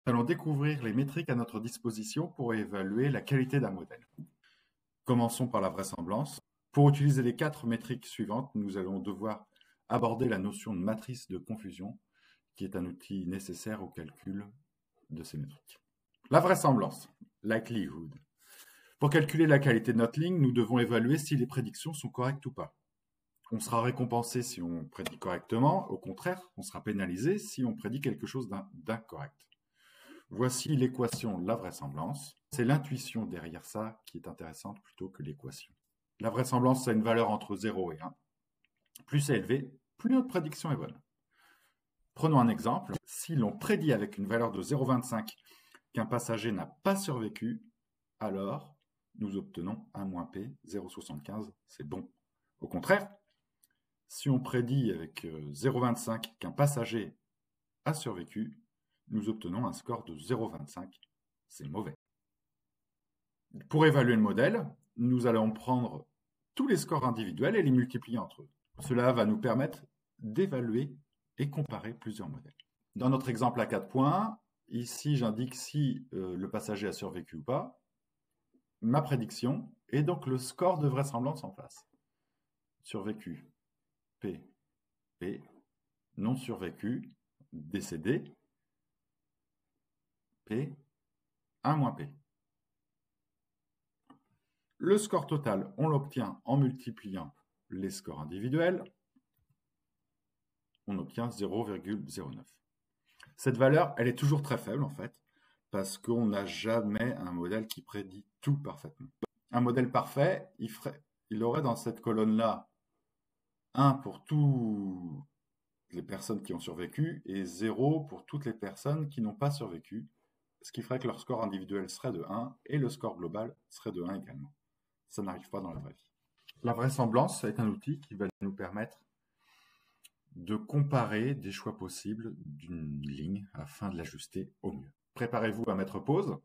Nous allons découvrir les métriques à notre disposition pour évaluer la qualité d'un modèle. Commençons par la vraisemblance. Pour utiliser les 4 métriques suivantes, nous allons devoir aborder la notion de matrice de confusion, qui est un outil nécessaire au calcul de ces métriques. La vraisemblance, likelihood. Pour calculer la qualité de notre ligne, nous devons évaluer si les prédictions sont correctes ou pas. On sera récompensé si on prédit correctement, au contraire, on sera pénalisé si on prédit quelque chose d'incorrect. Voici l'équation de la vraisemblance. C'est l'intuition derrière ça qui est intéressante plutôt que l'équation. La vraisemblance a une valeur entre 0 et 1. Plus c'est élevé, plus notre prédiction est bonne. Prenons un exemple. Si l'on prédit avec une valeur de 0,25 qu'un passager n'a pas survécu, alors nous obtenons 1 - P, 0,75, c'est bon. Au contraire, si on prédit avec 0,25 qu'un passager a survécu, nous obtenons un score de 0,25, c'est mauvais. Pour évaluer le modèle, nous allons prendre tous les scores individuels et les multiplier entre eux. Cela va nous permettre d'évaluer et comparer plusieurs modèles. Dans notre exemple à 4 points, ici j'indique si le passager a survécu ou pas, ma prédiction et donc le score de vraisemblance en face. Survécu, P, P, non survécu, décédé, P, 1 - P. Le score total, on l'obtient en multipliant les scores individuels. On obtient 0,09. Cette valeur, elle est toujours très faible en fait, parce qu'on n'a jamais un modèle qui prédit tout parfaitement. Un modèle parfait, il aurait dans cette colonne-là 1 pour toutes les personnes qui ont survécu et 0 pour toutes les personnes qui n'ont pas survécu, ce qui ferait que leur score individuel serait de 1 et le score global serait de 1 également. Ça n'arrive pas dans la vraie vie. La vraisemblance est un outil qui va nous permettre de comparer des choix possibles d'une ligne afin de l'ajuster au mieux. Préparez-vous à mettre pause.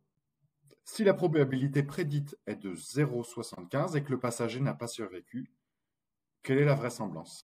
Si la probabilité prédite est de 0,75 et que le passager n'a pas survécu, quelle est la vraisemblance?